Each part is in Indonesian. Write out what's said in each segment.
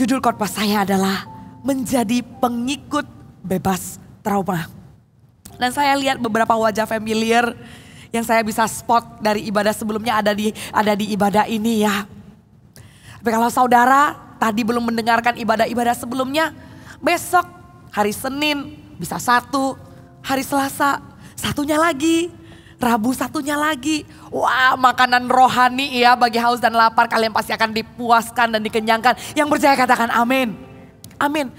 Judul khotbah saya adalah menjadi pengikut bebas trauma. Dan saya lihat beberapa wajah familiar yang saya bisa spot dari ibadah sebelumnya ada di ibadah ini ya. Tapi kalau saudara tadi belum mendengarkan ibadah-ibadah sebelumnya, besok hari Senin bisa satu, hari Selasa satunya lagi, Rabu satunya lagi. Wah, makanan rohani ya bagi haus dan lapar, kalian pasti akan dipuaskan dan dikenyangkan. Yang percaya katakan amin. Amin.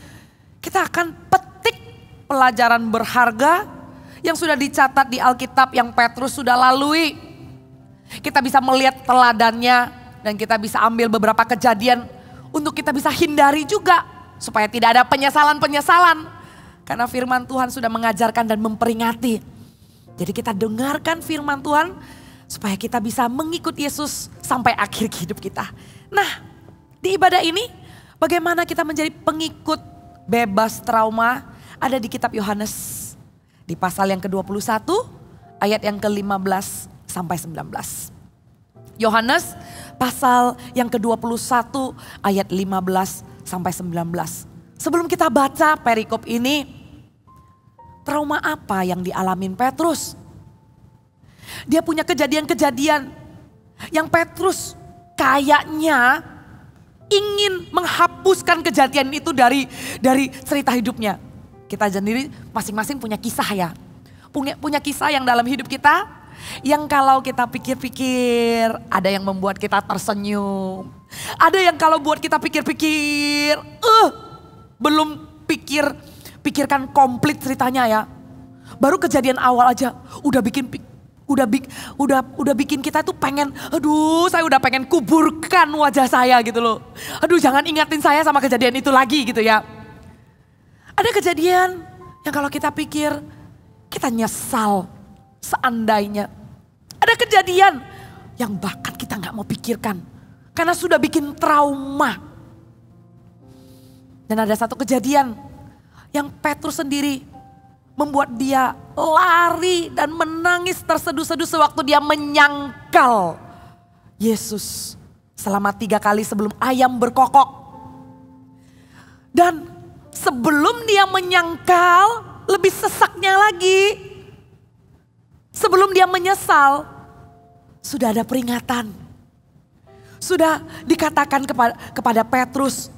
Kita akan petik pelajaran berharga yang sudah dicatat di Alkitab yang Petrus sudah lalui. Kita bisa melihat teladannya dan kita bisa ambil beberapa kejadian untuk kita bisa hindari juga. Supaya tidak ada penyesalan-penyesalan. Karena firman Tuhan sudah mengajarkan dan memperingati. Jadi kita dengarkan firman Tuhan supaya kita bisa mengikut Yesus sampai akhir hidup kita. Nah, di ibadah ini bagaimana kita menjadi pengikut bebas trauma ada di kitab Yohanes. Di pasal yang ke-21 ayat yang ke-15 sampai 19. Yohanes pasal yang ke-21 ayat 15 sampai 19. Sebelum kita baca perikop ini, trauma apa yang dialamin Petrus? Dia punya kejadian-kejadian yang Petrus kayaknya ingin menghapuskan kejadian itu dari cerita hidupnya. Kita sendiri masing-masing punya kisah ya. Punya kisah yang dalam hidup kita. Yang kalau kita pikir-pikir ada yang membuat kita tersenyum. Ada yang kalau buat kita pikir-pikir. Belum pikirkan komplit ceritanya ya. Baru kejadian awal aja udah bikin kita tuh pengen, aduh saya udah pengen kuburkan wajah saya gitu loh. Aduh jangan ingatin saya sama kejadian itu lagi gitu ya. Ada kejadian yang kalau kita pikir kita nyesal seandainya. Ada kejadian yang bahkan kita gak mau pikirkan karena sudah bikin trauma. Dan ada satu kejadian yang Petrus sendiri membuat dia lari dan menangis terseduh-seduh sewaktu dia menyangkal Yesus selama 3 kali sebelum ayam berkokok. Dan sebelum dia menyangkal, lebih sesaknya lagi. Sebelum dia menyesal, sudah ada peringatan. Sudah dikatakan kepada Petrus,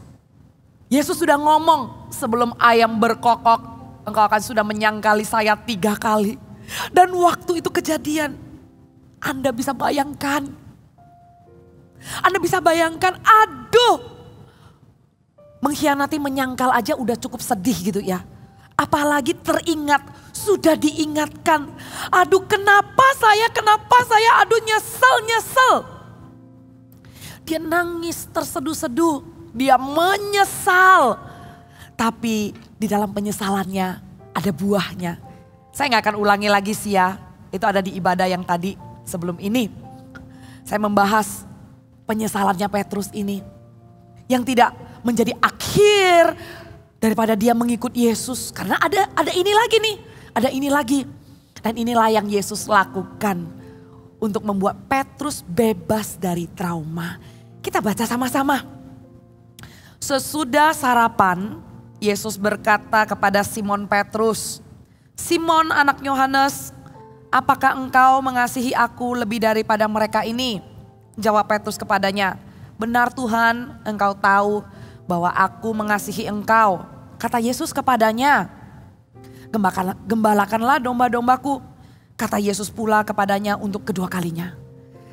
Yesus sudah ngomong, sebelum ayam berkokok, engkau akan sudah menyangkali saya 3 kali. Dan waktu itu kejadian, Anda bisa bayangkan. Aduh. Mengkhianati, menyangkal aja udah cukup sedih gitu ya. Apalagi teringat, sudah diingatkan. Aduh kenapa saya, aduh nyesel. Dia nangis terseduh-seduh, dia menyesal. Tapi di dalam penyesalannya ada buahnya. Saya gak akan ulangi lagi sih ya, itu ada di ibadah yang tadi sebelum ini. Saya membahas penyesalannya Petrus ini. Yang tidak menjadi akhir daripada dia mengikut Yesus. Karena ada ini lagi nih, ada ini lagi. Dan inilah yang Yesus lakukan untuk membuat Petrus bebas dari trauma. Kita baca sama-sama. Sesudah sarapan, Yesus berkata kepada Simon Petrus, Simon anak Yohanes, apakah engkau mengasihi aku lebih daripada mereka ini? Jawab Petrus kepadanya, benar Tuhan, engkau tahu bahwa aku mengasihi engkau. Kata Yesus kepadanya, gembalakanlah domba-dombaku. Kata Yesus pula kepadanya untuk kedua kalinya,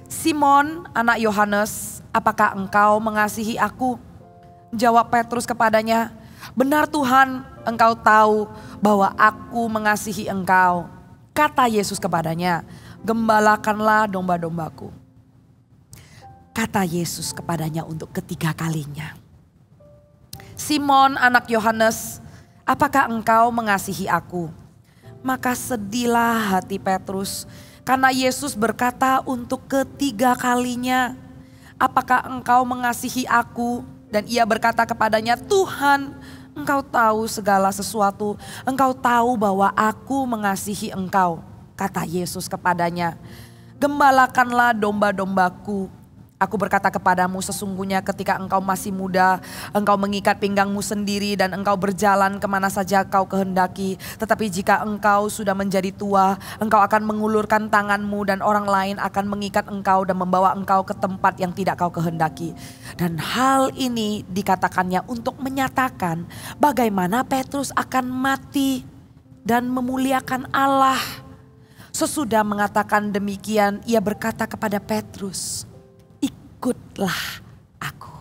Simon anak Yohanes, apakah engkau mengasihi aku? Jawab Petrus kepadanya, benar Tuhan, engkau tahu bahwa aku mengasihi engkau. Kata Yesus kepadanya, gembalakanlah domba-dombaku. Kata Yesus kepadanya untuk ketiga kalinya, Simon anak Yohanes, apakah engkau mengasihi aku? Maka sedihlah hati Petrus karena Yesus berkata untuk ketiga kalinya, apakah engkau mengasihi aku? Dan ia berkata kepadanya, Tuhan, engkau tahu segala sesuatu, engkau tahu bahwa aku mengasihi engkau. Kata Yesus kepadanya, gembalakanlah domba-dombaku. Aku berkata kepadamu, sesungguhnya ketika engkau masih muda, engkau mengikat pinggangmu sendiri dan engkau berjalan kemana saja kau kehendaki. Tetapi jika engkau sudah menjadi tua, engkau akan mengulurkan tanganmu dan orang lain akan mengikat engkau dan membawa engkau ke tempat yang tidak kau kehendaki. Dan hal ini dikatakannya untuk menyatakan bagaimana Petrus akan mati dan memuliakan Allah. Sesudah mengatakan demikian, ia berkata kepada Petrus, ikutlah aku.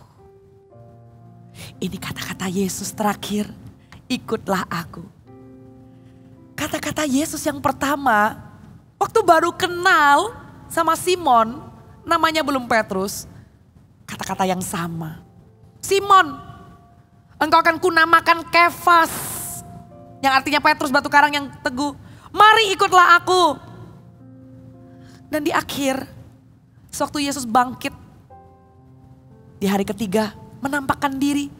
Ini kata-kata Yesus terakhir, ikutlah aku. Kata-kata Yesus yang pertama, waktu baru kenal sama Simon, namanya belum Petrus, kata-kata yang sama. Simon, engkau akan kunamakan Kefas, yang artinya Petrus batu karang yang teguh. Mari ikutlah aku. Dan di akhir, sewaktu Yesus bangkit, di hari ketiga menampakkan diri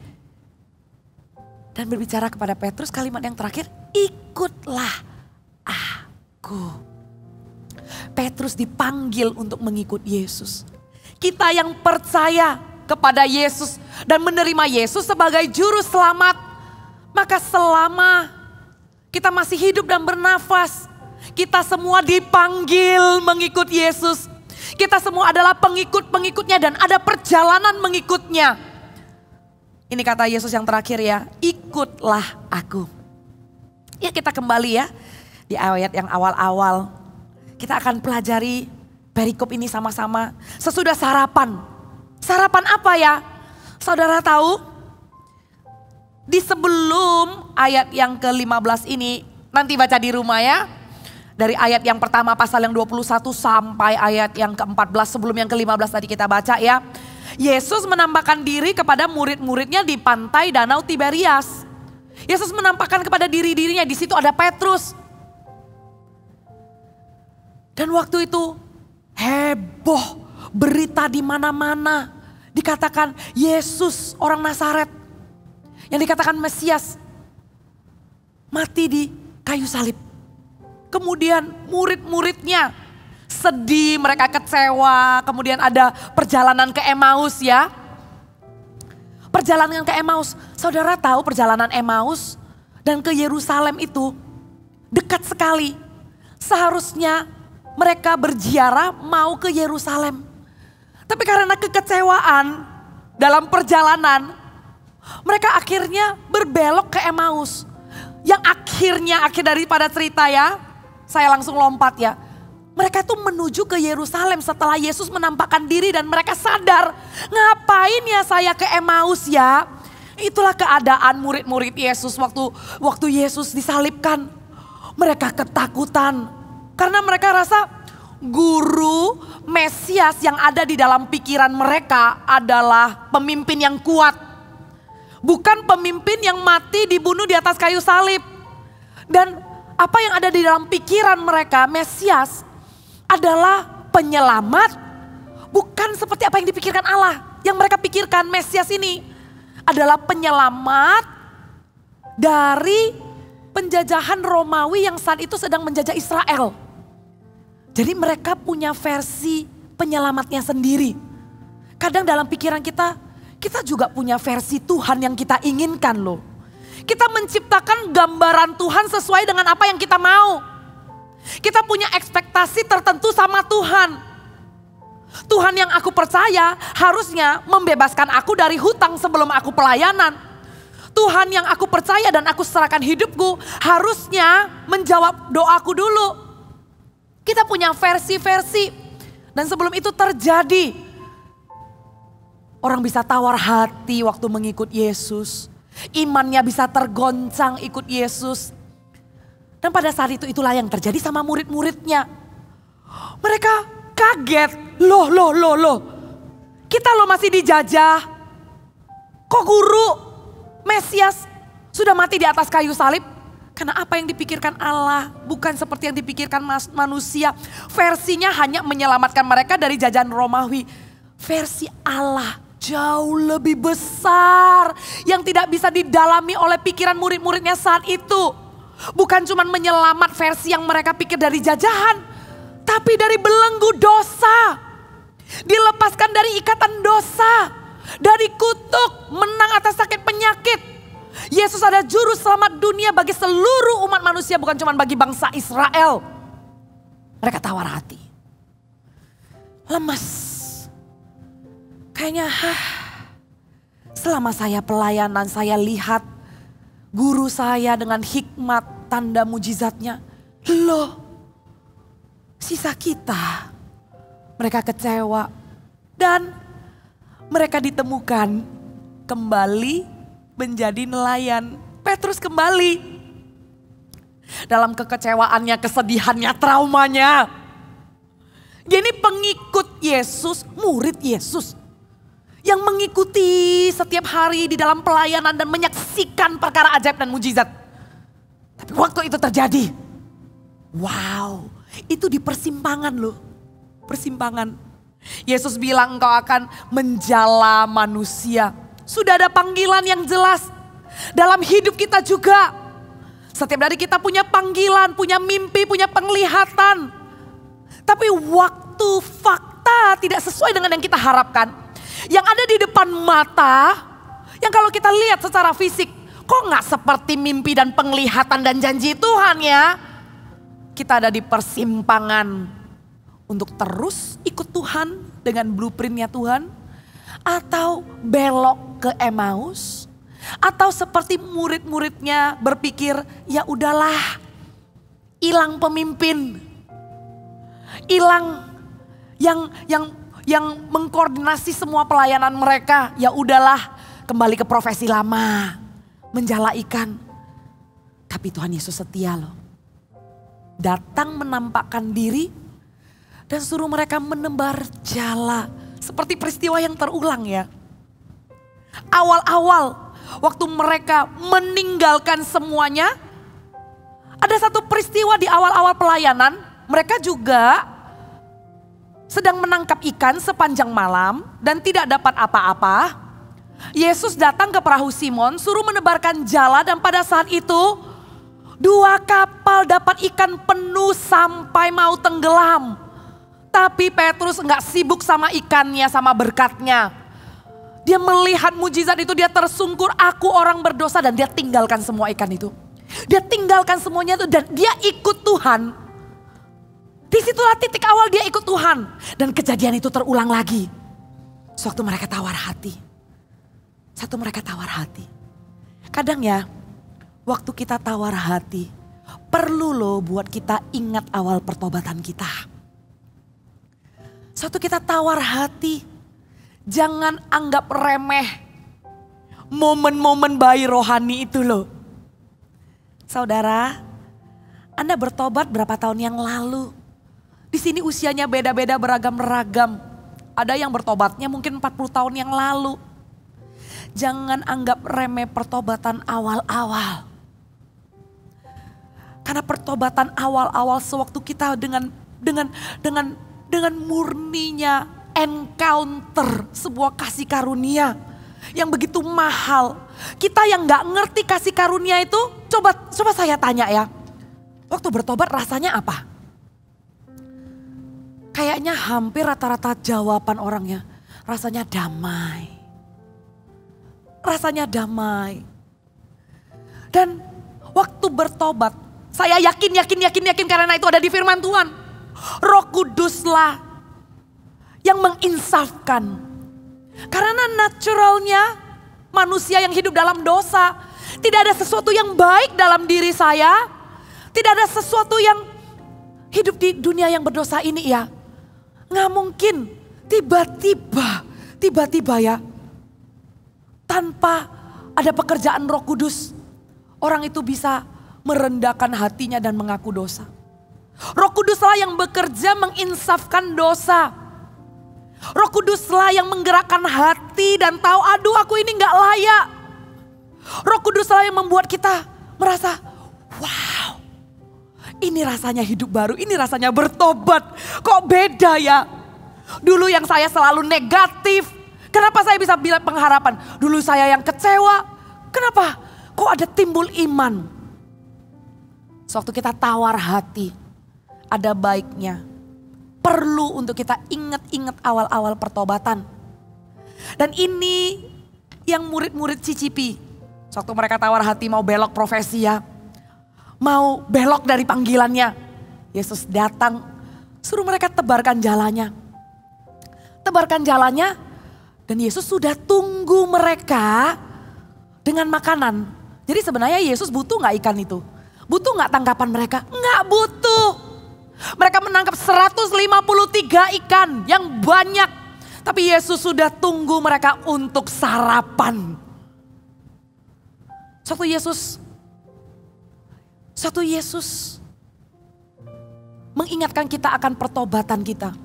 dan berbicara kepada Petrus kalimat yang terakhir, ikutlah aku. Petrus dipanggil untuk mengikut Yesus. Kita yang percaya kepada Yesus dan menerima Yesus sebagai juru selamat, maka selama kita masih hidup dan bernafas, kita semua dipanggil mengikut Yesus. Kita semua adalah pengikut-pengikutnya dan ada perjalanan mengikutnya. Ini kata Yesus yang terakhir ya, ikutlah aku. Ya kita kembali ya di ayat yang awal-awal. Kita akan pelajari perikop ini sama-sama. Sesudah sarapan. Sarapan apa ya? Saudara tahu? Di sebelum ayat yang ke-15 ini, nanti baca di rumah ya. Dari ayat yang pertama pasal yang 21 sampai ayat yang ke-14 sebelum yang ke-15 tadi kita baca ya. Yesus menampakkan diri kepada murid-muridnya di pantai Danau Tiberias. Yesus menampakkan kepada diri-dirinya, di situ ada Petrus. Dan waktu itu heboh, berita di mana-mana. Dikatakan Yesus orang Nazaret yang dikatakan Mesias mati di kayu salib. Kemudian murid-muridnya sedih, mereka kecewa. Kemudian ada perjalanan ke Emmaus ya. Perjalanan ke Emmaus. Saudara tahu perjalanan Emmaus dan ke Yerusalem itu dekat sekali. Seharusnya mereka berziarah mau ke Yerusalem. Tapi karena kekecewaan dalam perjalanan, mereka akhirnya berbelok ke Emmaus. Yang akhirnya, akhir daripada cerita ya, saya langsung lompat ya. Mereka tuh menuju ke Yerusalem setelah Yesus menampakkan diri dan mereka sadar. Ngapain ya saya ke Emmaus ya? Itulah keadaan murid-murid Yesus waktu Yesus disalibkan. Mereka ketakutan. Karena mereka rasa guru Mesias yang ada di dalam pikiran mereka adalah pemimpin yang kuat. Bukan pemimpin yang mati dibunuh di atas kayu salib. Dan apa yang ada di dalam pikiran mereka, Mesias adalah penyelamat, bukan seperti apa yang dipikirkan Allah. Yang mereka pikirkan Mesias ini adalah penyelamat dari penjajahan Romawi yang saat itu sedang menjajah Israel. Jadi mereka punya versi penyelamatnya sendiri. Kadang dalam pikiran kita juga punya versi Tuhan yang kita inginkan loh. Kita menciptakan gambaran Tuhan sesuai dengan apa yang kita mau. Kita punya ekspektasi tertentu sama Tuhan. Tuhan yang aku percaya harusnya membebaskan aku dari hutang sebelum aku pelayanan. Tuhan yang aku percaya dan aku serahkan hidupku harusnya menjawab doaku dulu. Kita punya versi-versi. Dan sebelum itu terjadi, orang bisa tawar hati waktu mengikut Yesus. Imannya bisa tergoncang ikut Yesus. Dan pada saat itu itulah yang terjadi sama murid-muridnya. Mereka kaget. Loh. Kita loh masih dijajah. Kok guru Mesias sudah mati di atas kayu salib? Karena apa yang dipikirkan Allah bukan seperti yang dipikirkan manusia. Versinya hanya menyelamatkan mereka dari jajahan Romawi. Versi Allah jauh lebih besar yang tidak bisa didalami oleh pikiran murid-muridnya saat itu. Bukan cuma menyelamat versi yang mereka pikir dari jajahan, tapi dari belenggu dosa. Dilepaskan dari ikatan dosa, dari kutuk, menang atas sakit penyakit. Yesus ada juru selamat dunia bagi seluruh umat manusia, bukan cuma bagi bangsa Israel. Mereka tawar hati. Lemas. Kayaknya selama saya pelayanan, saya lihat guru saya dengan hikmat, tanda mujizatnya. Loh, sisa kita. Mereka kecewa. Dan mereka ditemukan kembali menjadi nelayan. Petrus kembali. Dalam kekecewaannya, kesedihannya, traumanya. Dia ini pengikut Yesus, murid Yesus. Yang mengikuti setiap hari di dalam pelayanan dan menyaksikan perkara ajaib dan mujizat. Tapi waktu itu terjadi. Wow, itu di persimpangan loh. Persimpangan. Yesus bilang engkau akan menjala manusia. Sudah ada panggilan yang jelas. Dalam hidup kita juga. Setiap dari kita punya panggilan, punya mimpi, punya penglihatan. Tapi waktu fakta tidak sesuai dengan yang kita harapkan. Yang ada di depan mata, yang kalau kita lihat secara fisik, kok gak seperti mimpi dan penglihatan dan janji Tuhan ya. Kita ada di persimpangan untuk terus ikut Tuhan dengan blueprintnya Tuhan. Atau belok ke Emmaus. Atau seperti murid-muridnya berpikir, ya udahlah, hilang pemimpin. Hilang yang mengkoordinasi semua pelayanan mereka. Ya udahlah, kembali ke profesi lama, menjala ikan. Tapi Tuhan Yesus setia loh. Datang menampakkan diri dan suruh mereka menebar jala. Seperti peristiwa yang terulang ya. Awal-awal waktu mereka meninggalkan semuanya, ada satu peristiwa di awal-awal pelayanan. Mereka juga sedang menangkap ikan sepanjang malam dan tidak dapat apa-apa. Yesus datang ke perahu Simon, suruh menebarkan jala, dan pada saat itu 2 kapal dapat ikan penuh sampai mau tenggelam. Tapi Petrus enggak sibuk sama ikannya, sama berkatnya. Dia melihat mujizat itu, dia tersungkur, aku orang berdosa, dan dia tinggalkan semua ikan itu. Dia tinggalkan semuanya itu dan dia ikut Tuhan. Disitulah titik awal dia ikut Tuhan. Dan kejadian itu terulang lagi. Sewaktu mereka tawar hati. Kadang ya, waktu kita tawar hati, perlu loh buat kita ingat awal pertobatan kita. Sewaktu kita tawar hati, jangan anggap remeh momen-momen bayi rohani itu loh. Saudara, Anda bertobat berapa tahun yang lalu? Di sini usianya beda-beda, beragam-ragam. Ada yang bertobatnya mungkin 40 tahun yang lalu. Jangan anggap remeh pertobatan awal-awal. Karena pertobatan awal-awal sewaktu kita dengan murninya encounter sebuah kasih karunia yang begitu mahal. Kita yang gak ngerti kasih karunia itu, coba saya tanya ya. Waktu bertobat rasanya apa? Kayaknya hampir rata-rata jawaban orangnya, rasanya damai. Rasanya damai. Dan waktu bertobat, saya yakin karena itu ada di firman Tuhan. Roh Kuduslah yang menginsafkan. Karena naturalnya manusia yang hidup dalam dosa, tidak ada sesuatu yang baik dalam diri saya. Tidak ada sesuatu yang hidup di dunia yang berdosa ini ya. Nggak mungkin tiba-tiba ya, tanpa ada pekerjaan Roh Kudus, orang itu bisa merendahkan hatinya dan mengaku dosa. Roh Kuduslah yang bekerja menginsafkan dosa. Roh Kuduslah yang menggerakkan hati dan tahu, aduh aku ini nggak layak. Roh Kuduslah yang membuat kita merasa, wow, ini rasanya hidup baru, ini rasanya bertobat. Kok beda ya? Dulu yang saya selalu negatif. Kenapa saya bisa bilang pengharapan? Dulu saya yang kecewa. Kenapa? Kok ada timbul iman? Sewaktu kita tawar hati, ada baiknya perlu untuk kita ingat-ingat awal-awal pertobatan. Dan ini yang murid-murid cicipi. Waktu mereka tawar hati mau belok profesi ya. Mau belok dari panggilannya. Yesus datang suruh mereka tebarkan jalannya. Tebarkan jalannya dan Yesus sudah tunggu mereka dengan makanan. Jadi sebenarnya Yesus butuh gak ikan itu? Butuh gak tangkapan mereka? Nggak butuh. Mereka menangkap 153 ikan yang banyak. Tapi Yesus sudah tunggu mereka untuk sarapan. Suatu Yesus mengingatkan kita akan pertobatan kita.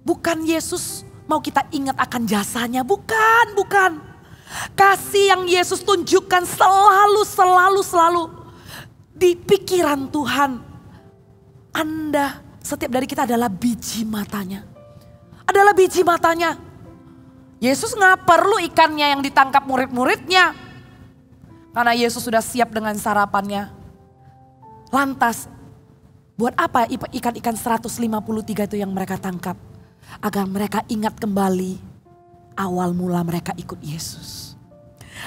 Bukan Yesus mau kita ingat akan jasanya, bukan. Kasih yang Yesus tunjukkan selalu di pikiran Tuhan. Anda, setiap dari kita adalah biji matanya. Adalah biji matanya. Yesus nggak perlu ikannya yang ditangkap murid-muridnya. Karena Yesus sudah siap dengan sarapannya. Lantas, buat apa ikan-ikan 153 itu yang mereka tangkap? Agar mereka ingat kembali awal mula mereka ikut Yesus.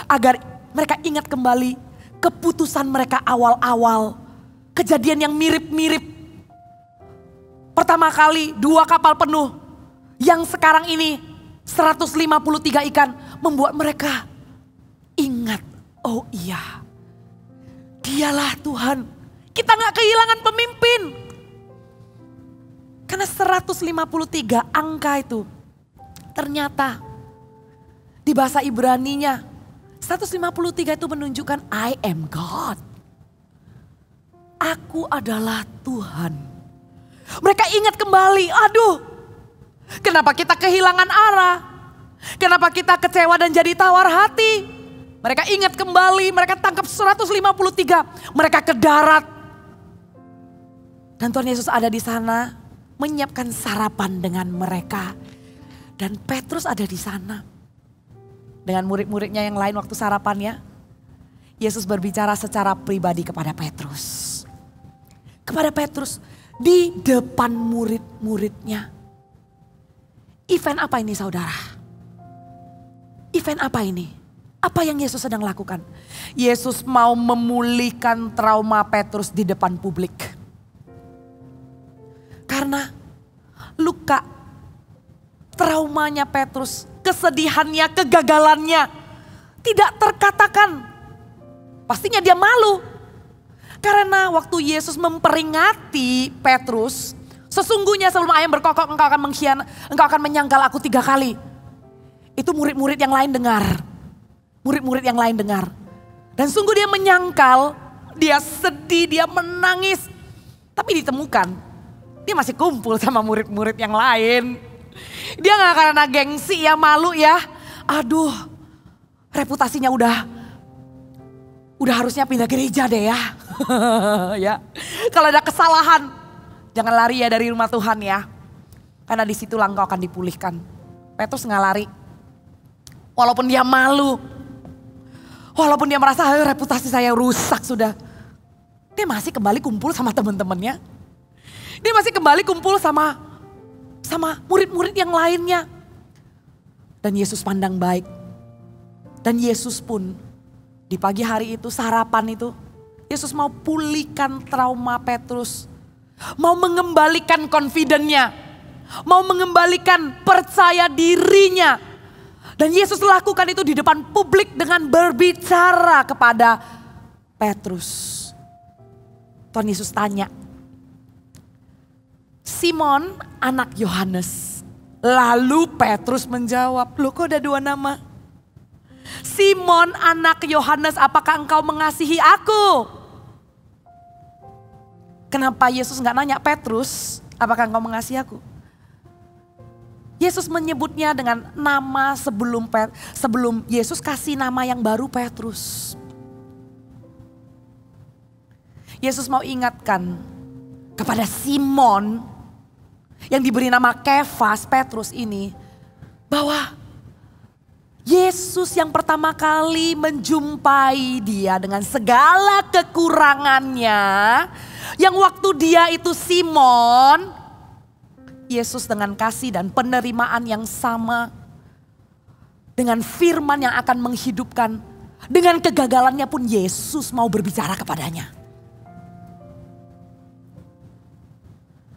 Agar mereka ingat kembali keputusan mereka awal-awal. Kejadian yang mirip-mirip. Pertama kali 2 kapal penuh. Yang sekarang ini 153 ikan membuat mereka ingat. Oh iya, dialah Tuhan. Kita gak kehilangan pemimpin. Karena 153 angka itu ternyata di bahasa Ibraninya 153 itu menunjukkan I am God. Aku adalah Tuhan. Mereka ingat kembali, aduh, kenapa kita kehilangan arah? Kenapa kita kecewa dan jadi tawar hati? Mereka ingat kembali, mereka tangkap 153, mereka ke darat. Dan Tuhan Yesus ada di sana menyiapkan sarapan dengan mereka. Dan Petrus ada di sana. Dengan murid-muridnya yang lain waktu sarapannya. Yesus berbicara secara pribadi kepada Petrus. Kepada Petrus di depan murid-muridnya. Event apa ini saudara? Event apa ini? Apa yang Yesus sedang lakukan? Yesus mau memulihkan trauma Petrus di depan publik. Karena luka, traumanya Petrus, kesedihannya, kegagalannya tidak terkatakan. Pastinya dia malu. Karena waktu Yesus memperingati Petrus, sesungguhnya sebelum ayam berkokok engkau akan engkau akan menyangkal aku 3 kali. Itu murid-murid yang lain dengar. Murid-murid yang lain dengar. Dan sungguh dia menyangkal, dia sedih, dia menangis. Tapi ditemukan, dia masih kumpul sama murid-murid yang lain. Dia gak karena gengsi ya, malu ya. Aduh, reputasinya udah harusnya pindah gereja deh ya. Ya. Kalau ada kesalahan, jangan lari ya dari rumah Tuhan ya. Karena disitulah engkau akan dipulihkan. Petrus gak lari. Walaupun dia malu. Walaupun dia merasa reputasi saya rusak sudah. Dia masih kembali kumpul sama teman-temannya. Dia masih kembali kumpul sama murid-murid yang lainnya. Dan Yesus pandang baik. Dan Yesus pun di pagi hari itu sarapan itu. Yesus mau pulihkan trauma Petrus. Mau mengembalikan confidence-nya. Mau mengembalikan percaya dirinya. Dan Yesus lakukan itu di depan publik dengan berbicara kepada Petrus. Tuhan Yesus tanya, Simon anak Yohanes. Lalu Petrus menjawab, loh kok ada 2 nama? Simon anak Yohanes, apakah engkau mengasihi aku? Kenapa Yesus gak nanya Petrus, apakah engkau mengasihi aku? Yesus menyebutnya dengan nama sebelum Yesus kasih nama yang baru Petrus. Yesus mau ingatkan kepada Simon yang diberi nama Kefas, Petrus ini, bahwa Yesus yang pertama kali menjumpai dia dengan segala kekurangannya, yang waktu dia itu Simon, Yesus dengan kasih dan penerimaan yang sama. Dengan firman yang akan menghidupkan. Dengan kegagalannya pun Yesus mau berbicara kepadanya.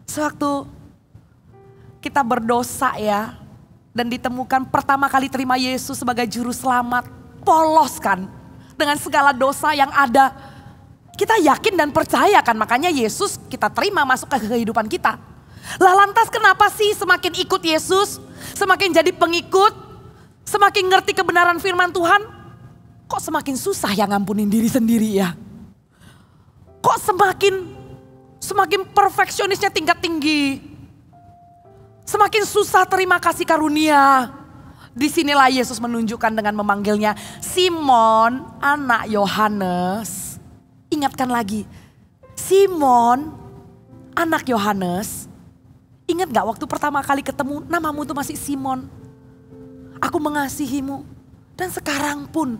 Sewaktu kita berdosa ya. Dan ditemukan pertama kali terima Yesus sebagai juru selamat. Polos kan. Dengan segala dosa yang ada. Kita yakin dan percaya kan. Makanya Yesus kita terima masuk ke kehidupan kita. Lah lantas kenapa sih semakin ikut Yesus. Semakin jadi pengikut. Semakin ngerti kebenaran firman Tuhan. Kok semakin susah ya ngampunin diri sendiri ya. Kok semakin perfeksionisnya tingkat tinggi. Semakin susah terima kasih karunia. Disinilah Yesus menunjukkan dengan memanggilnya Simon anak Yohanes. Ingatkan lagi. Simon anak Yohanes. Ingat gak waktu pertama kali ketemu namamu itu masih Simon. Aku mengasihimu. Dan sekarang pun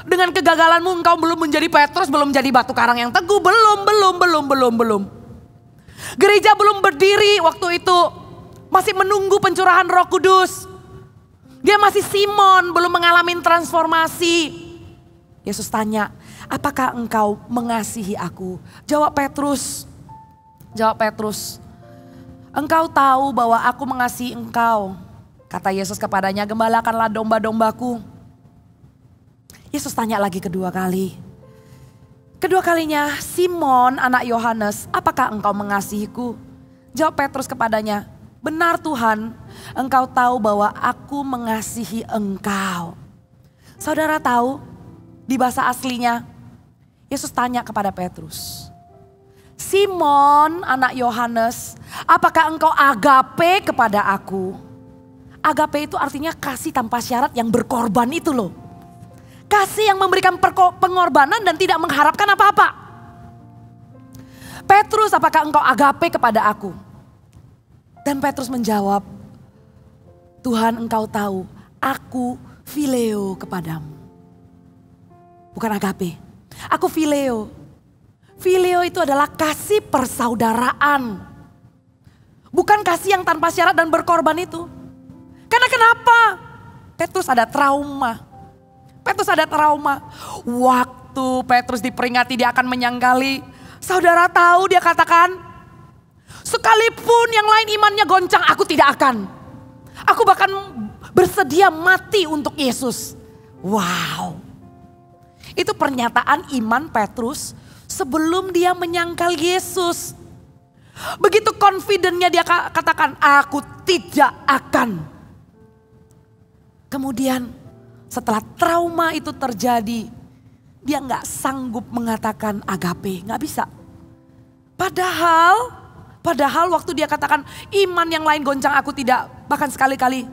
dengan kegagalanmu engkau belum menjadi Petrus, belum jadi batu karang yang teguh, belum. Gereja belum berdiri waktu itu, masih menunggu pencurahan Roh Kudus. Dia masih Simon, belum mengalami transformasi. Yesus tanya, apakah engkau mengasihi aku? Jawab Petrus, engkau tahu bahwa aku mengasihi engkau. Kata Yesus kepadanya, gembalakanlah domba-dombaku. Yesus tanya lagi kedua kali. Kedua kalinya, Simon anak Yohanes, apakah engkau mengasihiku? Jawab Petrus kepadanya, benar Tuhan, engkau tahu bahwa aku mengasihi engkau. Saudara tahu, di bahasa aslinya, Yesus tanya kepada Petrus. Simon anak Yohanes, apakah engkau agape kepada aku? Agape itu artinya kasih tanpa syarat yang berkorban itu loh. Kasih yang memberikan pengorbanan dan tidak mengharapkan apa-apa. Petrus, apakah engkau agape kepada aku? Dan Petrus menjawab, Tuhan engkau tahu, aku phileo kepadamu. Bukan agape, aku phileo. Phileo itu adalah kasih persaudaraan. Bukan kasih yang tanpa syarat dan berkorban itu. Karena kenapa? Petrus ada trauma. Waktu Petrus diperingati dia akan menyangkali. Saudara tahu dia katakan. Sekalipun yang lain imannya goncang, aku tidak akan. Aku bahkan bersedia mati untuk Yesus. Wow. Itu pernyataan iman Petrus sebelum dia menyangkal Yesus. Begitu confidentnya dia katakan, aku tidak akan. Kemudian setelah trauma itu terjadi, dia gak sanggup mengatakan agape, gak bisa. Padahal waktu dia katakan iman yang lain goncang aku tidak, bahkan sekali-kali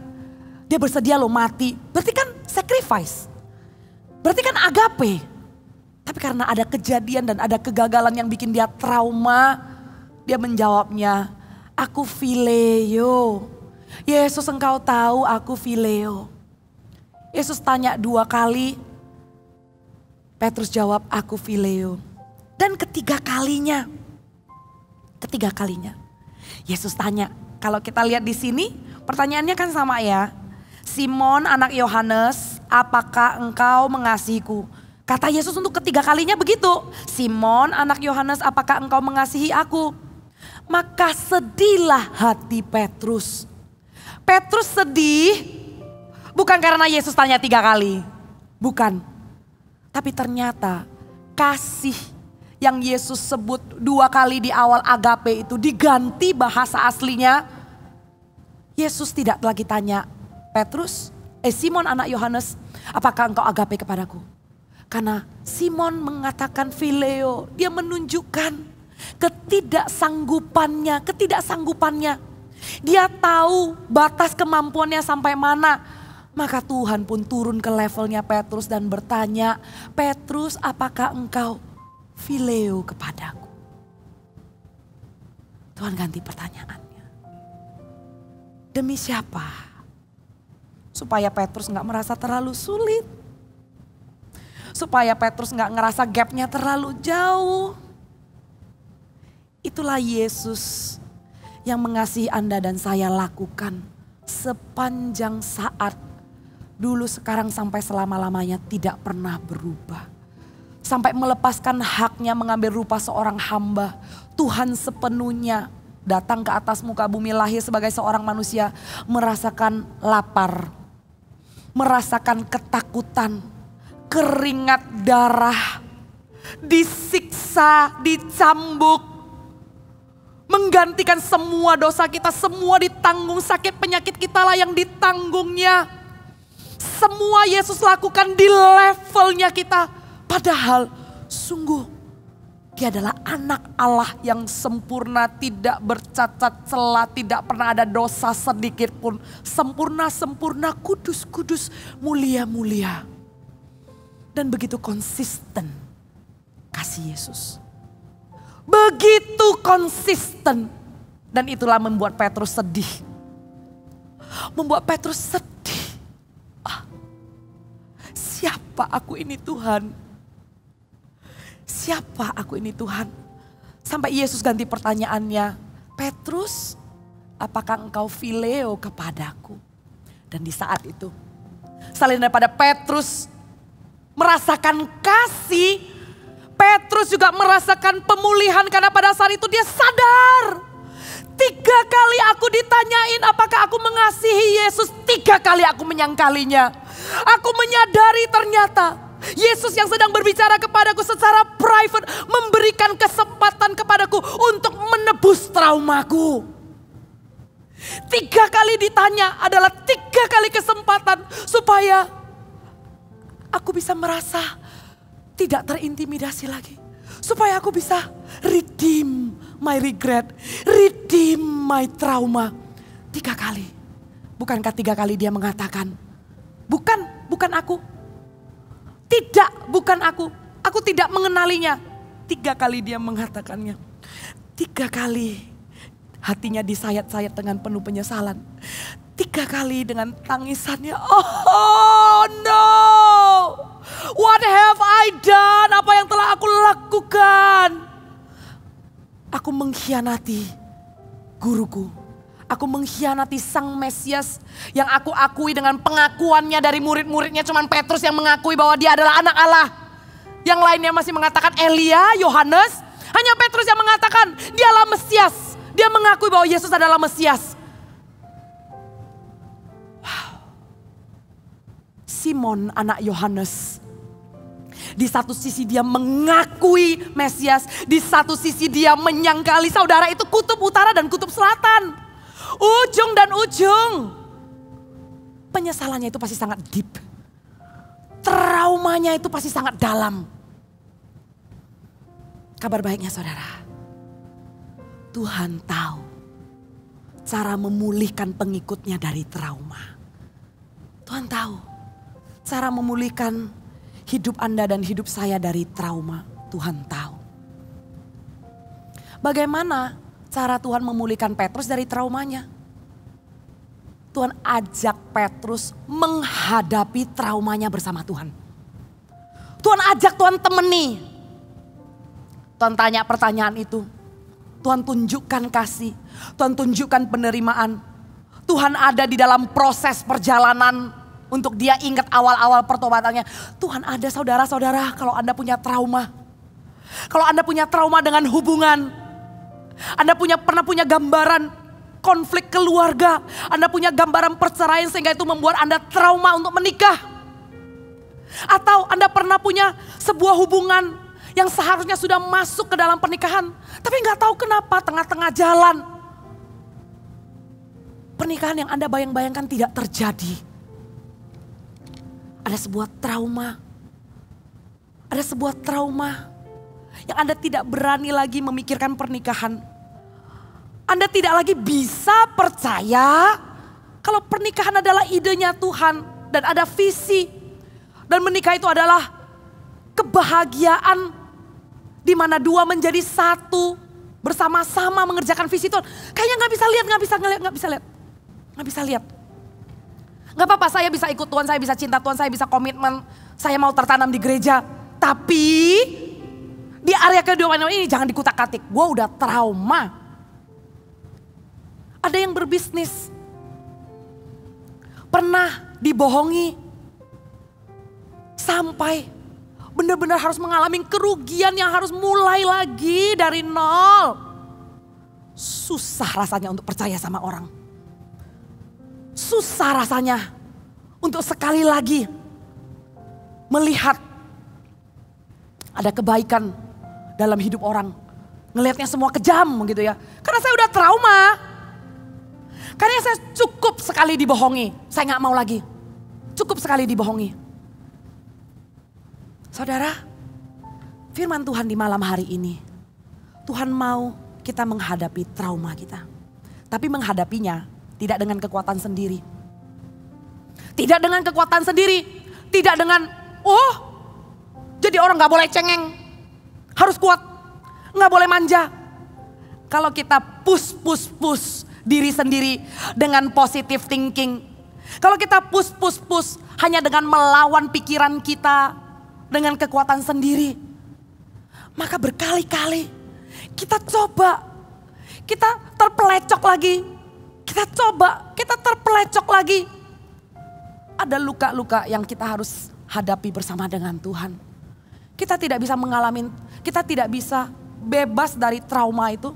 dia bersedia loh mati. Berarti kan sacrifice, berarti kan agape. Tapi karena ada kejadian dan ada kegagalan yang bikin dia trauma, dia menjawabnya, aku phileo. Yesus engkau tahu aku phileo. Yesus tanya 2 kali, Petrus jawab aku phileo. Dan ketiga kalinya, Yesus tanya, kalau kita lihat di sini pertanyaannya kan sama ya. Simon anak Yohanes, apakah engkau mengasihiku? Kata Yesus untuk ketiga kalinya begitu. Simon anak Yohanes, apakah engkau mengasihi aku? Maka sedihlah hati Petrus. Petrus sedih. Bukan karena Yesus tanya 3 kali. Bukan. Tapi ternyata kasih yang Yesus sebut 2 kali di awal agape itu diganti bahasa aslinya. Yesus tidak lagi tanya Petrus, Simon anak Yohanes, apakah engkau agape kepadaku? Karena Simon mengatakan phileo, dia menunjukkan ketidaksanggupannya. Dia tahu batas kemampuannya sampai mana. Maka Tuhan pun turun ke levelnya Petrus dan bertanya, Petrus apakah engkau phileo kepadaku? Tuhan ganti pertanyaannya. Demi siapa? Supaya Petrus gak merasa terlalu sulit. Supaya Petrus gak ngerasa gapnya terlalu jauh. Itulah Yesus yang mengasihi Anda dan saya lakukan sepanjang saat, dulu, sekarang, sampai selama-lamanya tidak pernah berubah. Sampai melepaskan haknya mengambil rupa seorang hamba, Tuhan sepenuhnya datang ke atas muka bumi, lahir sebagai seorang manusia, merasakan lapar, merasakan ketakutan, keringat darah, disiksa, dicambuk, menggantikan semua dosa kita, semua ditanggung, sakit penyakit kita lah yang ditanggungnya. Semua Yesus lakukan di levelnya kita. Padahal sungguh Dia adalah anak Allah yang sempurna, tidak bercacat celah, tidak pernah ada dosa sedikit pun. Sempurna-sempurna, kudus-kudus, mulia-mulia. Dan begitu konsisten kasih Yesus. Begitu konsisten. Dan itulah membuat Petrus sedih. Membuat Petrus sedih. Siapa aku ini Tuhan? Siapa aku ini Tuhan? Sampai Yesus ganti pertanyaannya. Petrus, apakah engkau phileo kepadaku? Dan di saat itu, selain daripada Petrus merasakan kasih, Petrus juga merasakan pemulihan, karena pada saat itu dia sadar. 3 kali aku ditanyain apakah aku mengasihi Yesus, 3 kali aku menyangkalinya. Aku menyadari ternyata Yesus yang sedang berbicara kepadaku secara private, memberikan kesempatan kepadaku untuk menebus traumaku. 3 kali ditanya adalah 3 kali kesempatan supaya aku bisa merasa tidak terintimidasi lagi. Supaya aku bisa redeem my regret, redeem my trauma. 3 kali. Bukankah 3 kali dia mengatakan, bukan aku. Tidak, bukan aku. Aku tidak mengenalinya. 3 kali dia mengatakannya. 3 kali hatinya disayat-sayat dengan penuh penyesalan. 3 kali dengan tangisannya. Oh no. What have I done? Apa yang telah aku lakukan? Aku mengkhianati guruku. Aku mengkhianati Sang Mesias yang aku akui dengan pengakuannya dari murid-muridnya. Cuman Petrus yang mengakui bahwa dia adalah anak Allah. Yang lainnya masih mengatakan Elia, Yohanes. Hanya Petrus yang mengatakan dialah Mesias. Dia mengakui bahwa Yesus adalah Mesias. Wow. Simon anak Yohanes. Di satu sisi dia mengakui Mesias. Di satu sisi dia menyangkali. Saudara, itu kutub utara dan kutub selatan. Ujung dan ujung. Penyesalannya itu pasti sangat deep. Traumanya itu pasti sangat dalam. Kabar baiknya saudara, Tuhan tahu cara memulihkan pengikutnya dari trauma. Tuhan tahu cara memulihkan hidup Anda dan hidup saya dari trauma. Tuhan tahu. Bagaimana cara Tuhan memulihkan Petrus dari traumanya? Tuhan ajak Petrus menghadapi traumanya bersama Tuhan. Tuhan ajak, Tuhan temani. Tuhan tanya pertanyaan itu. Tuhan tunjukkan kasih. Tuhan tunjukkan penerimaan. Tuhan ada di dalam proses perjalanan untuk dia ingat awal-awal pertobatannya. Tuhan ada saudara-saudara kalau Anda punya trauma. Kalau Anda punya trauma dengan hubungan. Anda pernah punya gambaran konflik keluarga. Anda punya gambaran perceraian sehingga itu membuat Anda trauma untuk menikah. Atau Anda pernah punya sebuah hubungan yang seharusnya sudah masuk ke dalam pernikahan. Tapi gak tahu kenapa tengah-tengah jalan. Pernikahan yang Anda bayang-bayangkan tidak terjadi. Ada sebuah trauma. Ada sebuah trauma. Yang Anda tidak berani lagi memikirkan pernikahan. Anda tidak lagi bisa percaya kalau pernikahan adalah idenya Tuhan dan ada visi. Dan menikah itu adalah kebahagiaan di mana 2 menjadi 1 bersama-sama mengerjakan visi Tuhan. Kayaknya gak bisa lihat. Gak apa-apa, saya bisa ikut Tuhan, saya bisa cinta Tuhan, saya bisa komitmen, saya mau tertanam di gereja. Tapi di area kehidupan ini jangan dikutak-katik. Gue udah trauma. Ada yang berbisnis, pernah dibohongi, sampai benar-benar harus mengalami kerugian yang harus mulai lagi dari nol. Susah rasanya untuk percaya sama orang. Susah rasanya untuk sekali lagi melihat ada kebaikan dalam hidup orang. Ngelihatnya semua kejam gitu ya. Karena saya udah trauma. Karena saya cukup sekali dibohongi. Saya gak mau lagi. Cukup sekali dibohongi. Saudara, firman Tuhan di malam hari ini. Tuhan mau kita menghadapi trauma kita. Tapi menghadapinya tidak dengan kekuatan sendiri. Tidak dengan kekuatan sendiri. Tidak dengan, jadi orang gak boleh cengeng. Harus kuat, gak boleh manja. Kalau kita push diri sendiri dengan positive thinking. Kalau kita push hanya dengan melawan pikiran kita dengan kekuatan sendiri. Maka berkali-kali kita coba, kita terpelecok lagi. Kita coba, kita terpelecok lagi. Ada luka-luka yang kita harus hadapi bersama dengan Tuhan. Kita tidak bisa mengalami, kita tidak bisa bebas dari trauma itu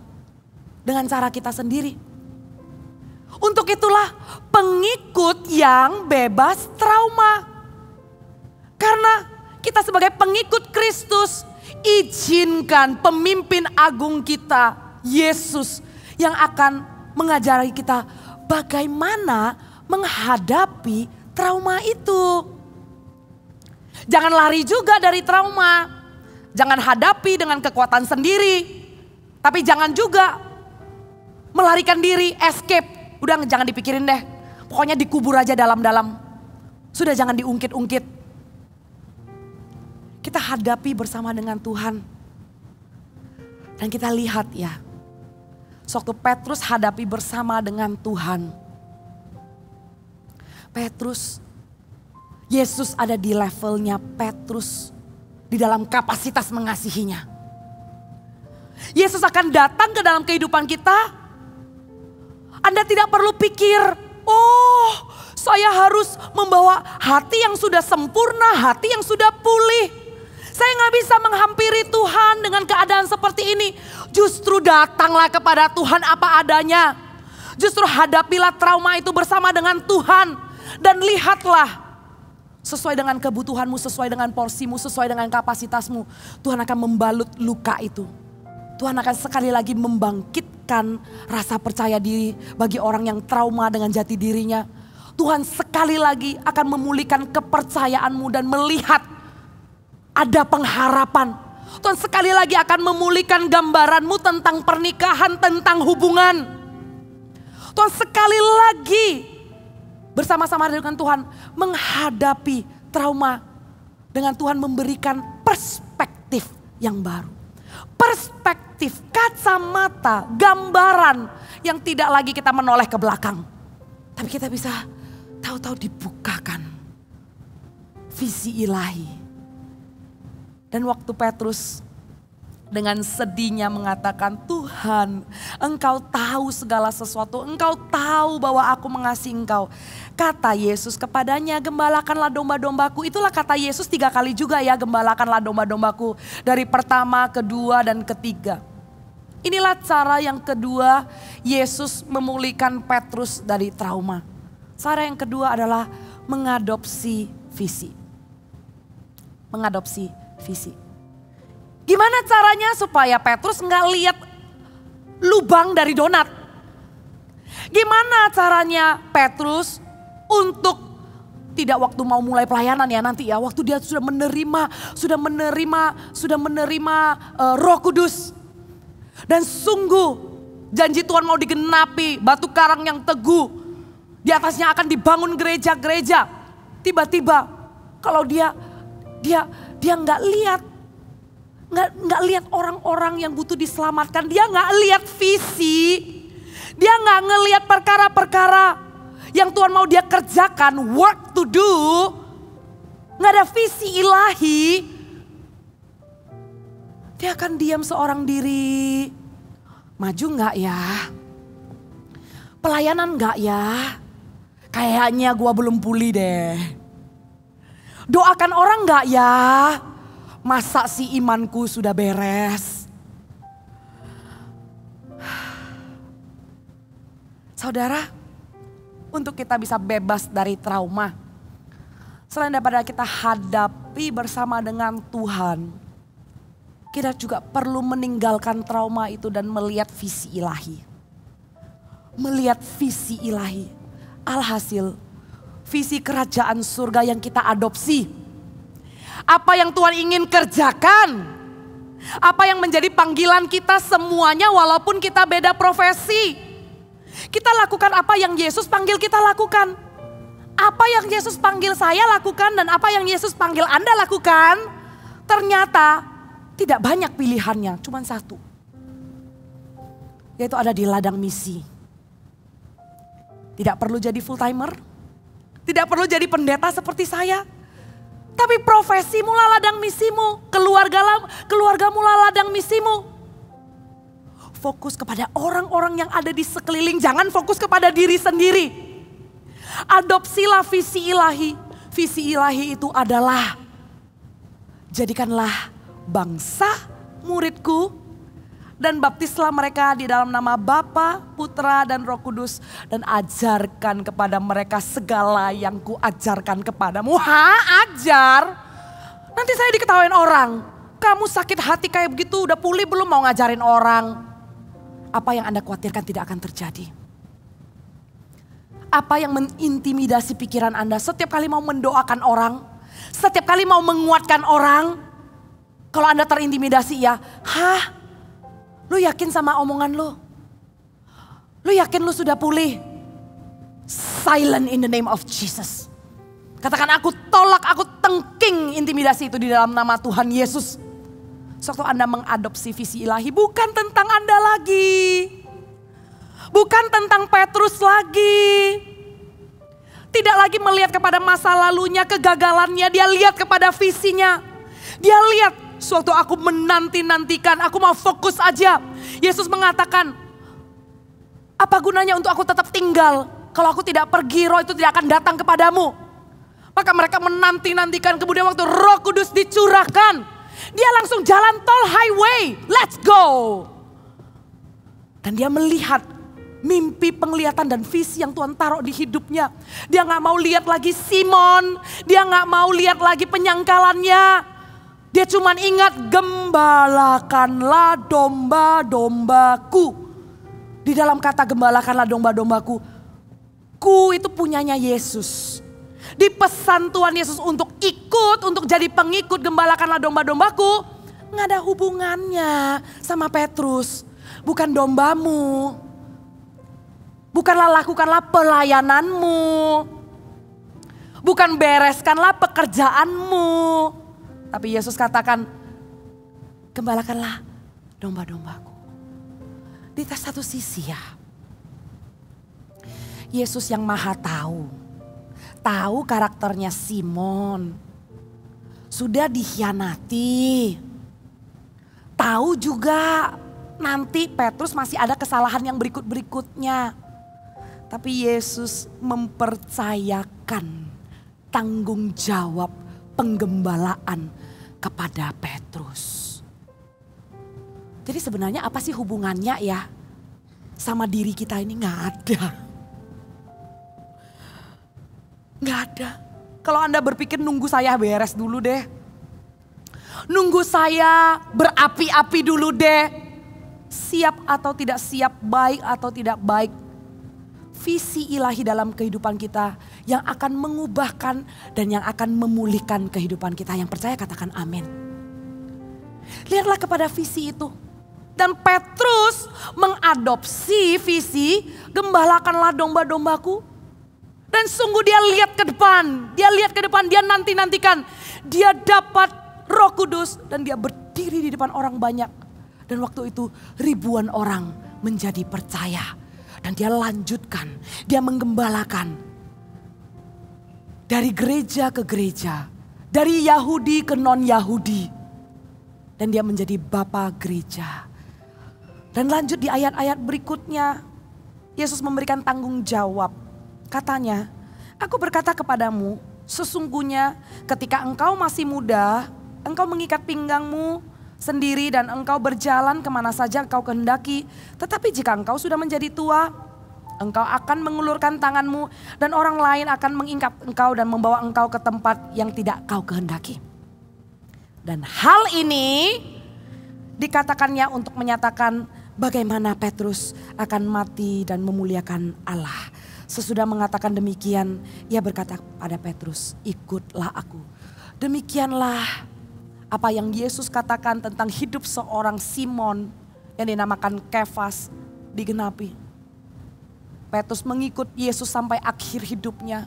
dengan cara kita sendiri. Untuk itulah pengikut yang bebas trauma. Karena kita sebagai pengikut Kristus, izinkan pemimpin agung kita, Yesus, yang akan mengajari kita bagaimana menghadapi trauma itu. Jangan lari juga dari trauma. Jangan hadapi dengan kekuatan sendiri. Tapi jangan juga melarikan diri, escape. Udah jangan dipikirin deh. Pokoknya dikubur aja dalam-dalam. Sudah jangan diungkit-ungkit. Kita hadapi bersama dengan Tuhan. Dan kita lihat ya. Sewaktu Petrus hadapi bersama dengan Tuhan. Petrus, Yesus ada di levelnya Petrus. Di dalam kapasitas mengasihinya. Yesus akan datang ke dalam kehidupan kita. Anda tidak perlu pikir, saya harus membawa hati yang sudah sempurna, hati yang sudah pulih. Saya gak bisa menghampiri Tuhan dengan keadaan seperti ini. Justru datanglah kepada Tuhan apa adanya. Justru hadapilah trauma itu bersama dengan Tuhan. Dan lihatlah sesuai dengan kebutuhanmu, sesuai dengan porsimu, sesuai dengan kapasitasmu. Tuhan akan membalut luka itu. Tuhan akan sekali lagi membangkitkan rasa percaya diri bagi orang yang trauma dengan jati dirinya. Tuhan sekali lagi akan memulihkan kepercayaanmu dan melihat ada pengharapan. Tuhan sekali lagi akan memulihkan gambaranmu tentang pernikahan, tentang hubungan. Tuhan sekali lagi bersama-sama dengan Tuhan menghadapi trauma. Dengan Tuhan memberikan perspektif yang baru. Perspektif, kacamata, gambaran yang tidak lagi kita menoleh ke belakang. Tapi kita bisa tahu-tahu dibukakan visi ilahi. Dan waktu Petrus dengan sedihnya mengatakan, Tuhan, Engkau tahu segala sesuatu, Engkau tahu bahwa aku mengasihi Engkau. Kata Yesus kepadanya, gembalakanlah domba-dombaku. Itulah kata Yesus 3 kali juga ya, gembalakanlah domba-dombaku. Dari pertama, kedua, dan ketiga. Inilah cara yang kedua Yesus memulihkan Petrus dari trauma. Cara yang kedua adalah mengadopsi visi. Mengadopsi visi. Gimana caranya supaya Petrus nggak lihat lubang dari donat? Gimana caranya Petrus untuk tidak waktu mau mulai pelayanan ya nanti ya, waktu dia sudah menerima Roh Kudus dan sungguh janji Tuhan mau digenapi, batu karang yang teguh di atasnya akan dibangun gereja-gereja. Tiba-tiba kalau dia nggak lihat orang-orang yang butuh diselamatkan, dia nggak lihat visi, dia nggak ngelihat perkara-perkara yang Tuhan mau dia kerjakan, work to do, nggak ada visi ilahi, dia akan diam seorang diri. Maju nggak ya? Pelayanan enggak ya? Kayaknya gua belum pulih deh. Doakan orang enggak ya? Masa si imanku sudah beres? Saudara, untuk kita bisa bebas dari trauma, selain daripada kita hadapi bersama dengan Tuhan, kita juga perlu meninggalkan trauma itu dan melihat visi ilahi. Melihat visi ilahi. Alhasil, visi kerajaan surga yang kita adopsi. Apa yang Tuhan ingin kerjakan. Apa yang menjadi panggilan kita semuanya walaupun kita beda profesi. Kita lakukan apa yang Yesus panggil kita lakukan. Apa yang Yesus panggil saya lakukan dan apa yang Yesus panggil Anda lakukan. Ternyata tidak banyak pilihannya, cuma satu. Yaitu ada di ladang misi. Tidak perlu jadi full timer. Tidak perlu jadi pendeta seperti saya. Tapi profesimu lah ladang misimu. Keluargamu lah ladang misimu. Fokus kepada orang-orang yang ada di sekeliling. Jangan fokus kepada diri sendiri. Adopsilah visi ilahi. Visi ilahi itu adalah jadikanlah bangsa muridku dan baptislah mereka di dalam nama Bapa, Putra dan Roh Kudus dan ajarkan kepada mereka segala yang kuajarkan kepadamu. Ajar? Nanti saya diketawain orang. Kamu sakit hati kayak begitu udah pulih belum mau ngajarin orang? Apa yang Anda khawatirkan tidak akan terjadi. Apa yang mengintimidasi pikiran Anda setiap kali mau mendoakan orang. Setiap kali mau menguatkan orang. Kalau Anda terintimidasi ya, lu yakin sama omongan lu? Lu yakin lu sudah pulih? Silent in the name of Jesus. Katakan aku tolak, aku tengking intimidasi itu di dalam nama Tuhan Yesus. Sewaktu Anda mengadopsi visi ilahi bukan tentang Anda lagi. Bukan tentang Petrus lagi. Tidak lagi melihat kepada masa lalunya, kegagalannya. Dia lihat kepada visinya. Dia lihat sewaktu aku menanti-nantikan, aku mau fokus aja. Yesus mengatakan, apa gunanya untuk aku tetap tinggal? Kalau aku tidak pergi, Roh itu tidak akan datang kepadamu. Maka mereka menanti-nantikan, kemudian waktu Roh Kudus dicurahkan. Dia langsung jalan tol highway, let's go. Dan dia melihat mimpi, penglihatan dan visi yang Tuhan taruh di hidupnya. Dia gak mau lihat lagi Simon, dia gak mau lihat lagi penyangkalannya. Dia cuma ingat gembalakanlah domba-dombaku. Di dalam kata gembalakanlah domba-dombaku, ku itu punyanya Yesus. Dipesan Tuhan Yesus untuk ikut, untuk jadi pengikut gembalakanlah domba-dombaku. Nggak ada hubungannya sama Petrus. Bukan dombamu. Bukanlah lakukanlah pelayananmu. Bukan bereskanlah pekerjaanmu. Tapi Yesus katakan, gembalakanlah domba-dombaku. Di satu sisi ya, Yesus yang maha tahu. Tahu karakternya Simon. Sudah dikhianati. Tahu juga nanti Petrus masih ada kesalahan yang berikut-berikutnya. Tapi Yesus mempercayakan tanggung jawab penggembalaan kepada Petrus. Jadi sebenarnya apa sih hubungannya ya sama diri kita ini? Nggak ada. Nggak ada. Kalau Anda berpikir nunggu saya beres dulu deh. Nunggu saya berapi-api dulu deh. Siap atau tidak siap, baik atau tidak baik. Visi ilahi dalam kehidupan kita yang akan mengubahkan dan yang akan memulihkan kehidupan kita. Yang percaya katakan amin. Lihatlah kepada visi itu. Dan Petrus mengadopsi visi gembalakanlah domba-dombaku. Dan sungguh dia lihat ke depan, dia nanti-nantikan. Dia dapat Roh Kudus dan dia berdiri di depan orang banyak. Dan waktu itu ribuan orang menjadi percaya. Dan dia lanjutkan, dia menggembalakan. Dari gereja ke gereja, dari Yahudi ke non-Yahudi. Dan dia menjadi bapa gereja. Dan lanjut di ayat-ayat berikutnya. Yesus memberikan tanggung jawab. Katanya, aku berkata kepadamu, sesungguhnya ketika engkau masih muda, engkau mengikat pinggangmu sendiri dan engkau berjalan kemana saja engkau kehendaki. Tetapi jika engkau sudah menjadi tua, engkau akan mengulurkan tanganmu dan orang lain akan mengikat engkau dan membawa engkau ke tempat yang tidak kau kehendaki. Dan hal ini dikatakannya untuk menyatakan bagaimana Petrus akan mati dan memuliakan Allah. Sesudah mengatakan demikian, ia berkata pada Petrus, ikutlah aku. Demikianlah apa yang Yesus katakan tentang hidup seorang Simon yang dinamakan Kefas digenapi. Petrus mengikut Yesus sampai akhir hidupnya.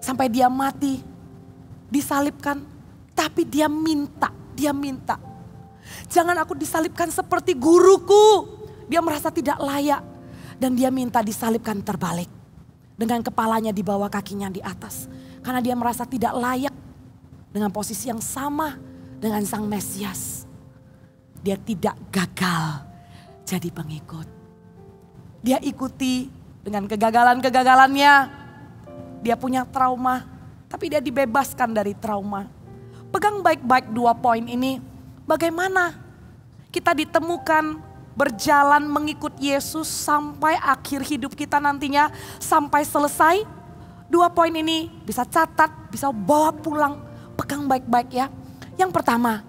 Sampai dia mati, disalibkan. Tapi dia minta. Jangan aku disalibkan seperti guruku. Dia merasa tidak layak. Dan dia minta disalibkan terbalik. Dengan kepalanya di bawah, kakinya di atas. Karena dia merasa tidak layak. Dengan posisi yang sama dengan Sang Mesias. Dia tidak gagal jadi pengikut. Dia ikuti dengan kegagalan-kegagalannya. Dia punya trauma. Tapi dia dibebaskan dari trauma. Pegang baik-baik 2 poin ini. Bagaimana kita ditemukan berjalan mengikut Yesus sampai akhir hidup kita nantinya, sampai selesai. 2 poin ini bisa catat, bisa bawa pulang, pegang baik-baik ya. Yang pertama,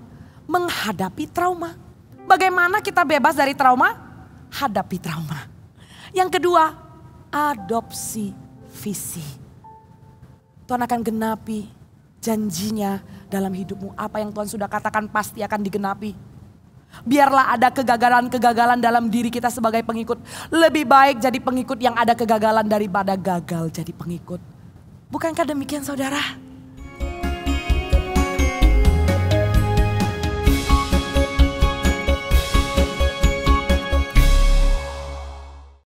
menghadapi trauma. Bagaimana kita bebas dari trauma? Hadapi trauma. Yang kedua, adopsi visi. Tuhan akan genapi janjinya dalam hidupmu. Apa yang Tuhan sudah katakan pasti akan digenapi. Biarlah ada kegagalan-kegagalan dalam diri kita sebagai pengikut. Lebih baik jadi pengikut yang ada kegagalan daripada gagal jadi pengikut. Bukankah demikian saudara?